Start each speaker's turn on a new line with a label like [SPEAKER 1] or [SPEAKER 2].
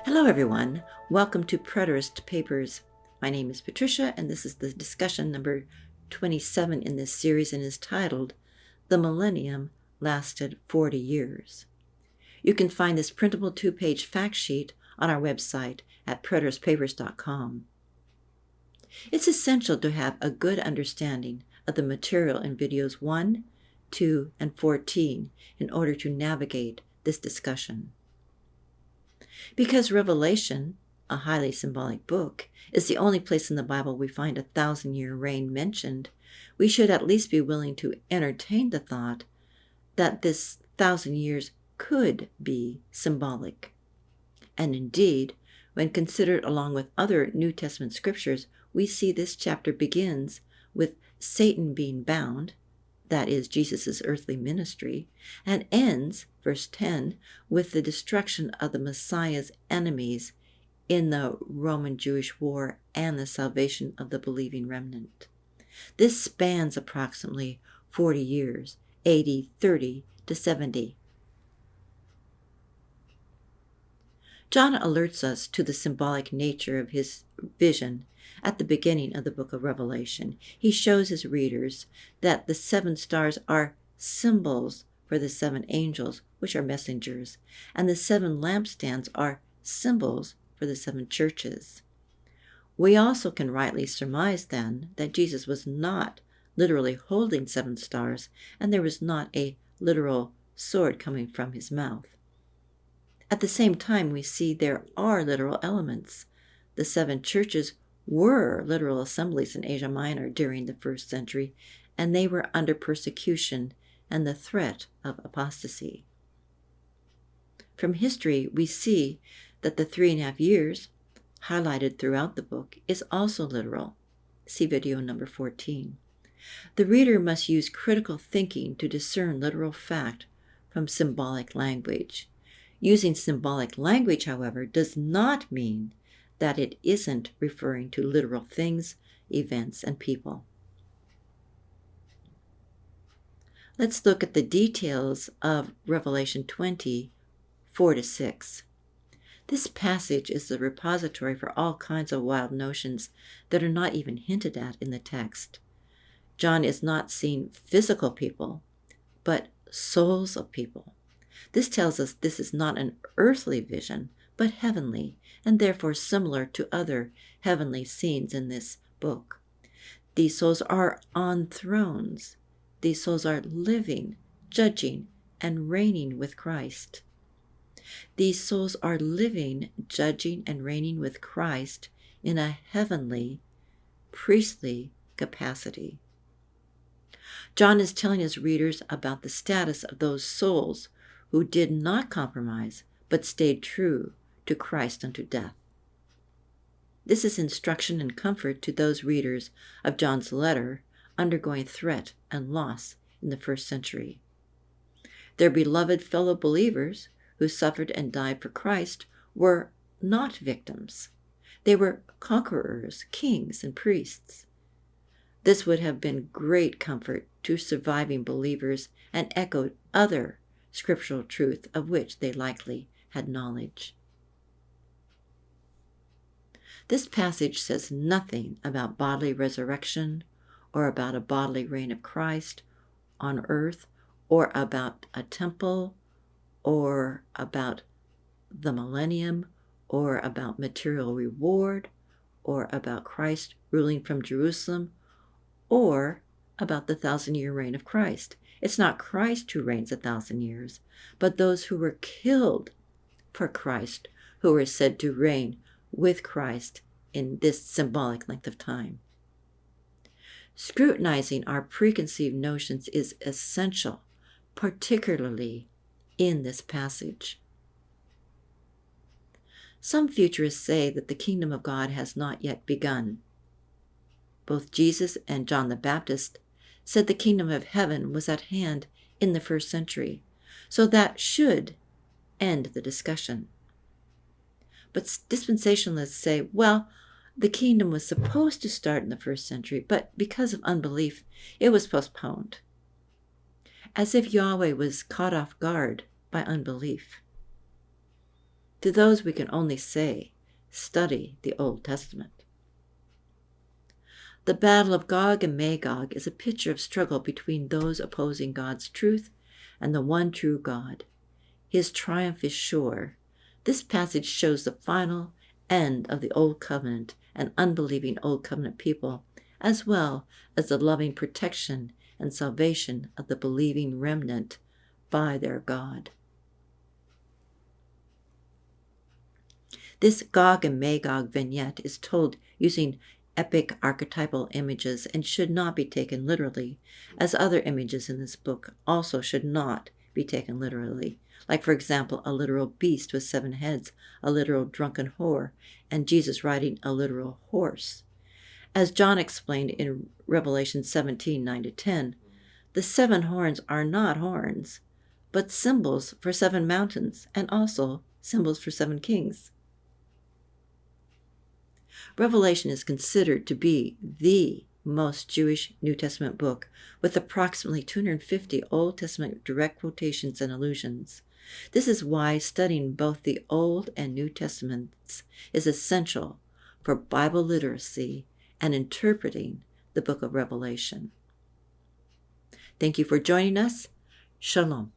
[SPEAKER 1] Hello everyone, welcome to Preterist Papers. My name is Patricia and this is the discussion number 27 in this series and is titled, The Millennium Lasted 40 Years. You can find this printable 2-page fact sheet on our website at preteristpapers.com. It's essential to have a good understanding of the material in videos 1, 2, and 14 in order to navigate this discussion. Because Revelation, a highly symbolic book, is the only place in the Bible we find a 1,000-year reign mentioned, we should at least be willing to entertain the thought that this 1,000 years could be symbolic. And indeed, when considered along with other New Testament scriptures, we see this chapter begins with Satan being bound, that is Jesus' earthly ministry, and ends, verse 10, with the destruction of the Messiah's enemies in the Roman Jewish war and the salvation of the believing remnant. This spans approximately 40 years, AD 30 to 70. John alerts us to the symbolic nature of his vision at the beginning of the book of Revelation. He shows his readers that the 7 stars are symbols for the 7 angels, which are messengers, and the 7 lampstands are symbols for the 7 churches. We also can rightly surmise then that Jesus was not literally holding 7 stars, and there was not a literal sword coming from his mouth. At the same time, we see there are literal elements. The 7 churches were literal assemblies in Asia Minor during the 1st century, and they were under persecution and the threat of apostasy. From history, we see that the 3.5 years, highlighted throughout the book, is also literal. See video number 14. The reader must use critical thinking to discern literal fact from symbolic language. Using symbolic language, however, does not mean that it isn't referring to literal things, events, and people. Let's look at the details of Revelation 20, 4-6. This passage is the repository for all kinds of wild notions that are not even hinted at in the text. John is not seeing physical people, but souls of people. This tells us this is not an earthly vision, but heavenly, and therefore similar to other heavenly scenes in this book. These souls are on thrones. These souls are living, judging, and reigning with Christ. These souls are living, judging, and reigning with Christ in a heavenly, priestly capacity. John is telling his readers about the status of those souls who did not compromise, but stayed true to Christ unto death. This is instruction and comfort to those readers of John's letter undergoing threat and loss in the 1st century. Their beloved fellow believers who suffered and died for Christ were not victims. They were conquerors, kings, and priests. This would have been great comfort to surviving believers and echoed other scriptural truth of which they likely had knowledge. This passage says nothing about bodily resurrection or about a bodily reign of Christ on earth or about a temple or about the millennium or about material reward or about Christ ruling from Jerusalem or about the 1,000-year reign of Christ. It's not Christ who reigns 1,000 years, but those who were killed for Christ, who are said to reign with Christ in this symbolic length of time. Scrutinizing our preconceived notions is essential, particularly in this passage. Some futurists say that the kingdom of God has not yet begun. Both Jesus and John the Baptist said the kingdom of heaven was at hand in the 1st century, so that should end the discussion. But dispensationalists say, well, the kingdom was supposed to start in the 1st century, but because of unbelief, it was postponed. As if Yahweh was caught off guard by unbelief. To those we can only say, study the Old Testament. The battle of Gog and Magog is a picture of struggle between those opposing God's truth and the one true God. His triumph is sure. This passage shows the final end of the Old Covenant and unbelieving Old Covenant people, as well as the loving protection and salvation of the believing remnant by their God. This Gog and Magog vignette is told using epic archetypal images and should not be taken literally, as other images in this book also should not be taken literally, like, for example, a literal beast with 7 heads, a literal drunken whore, and Jesus riding a literal horse. As John explained in Revelation 17:9-10, the 7 horns are not horns, but symbols for 7 mountains, and also symbols for 7 kings. Revelation is considered to be the most Jewish New Testament book, with approximately 250 Old Testament direct quotations and allusions. This is why studying both the Old and New Testaments is essential for Bible literacy and interpreting the book of Revelation. Thank you for joining us. Shalom.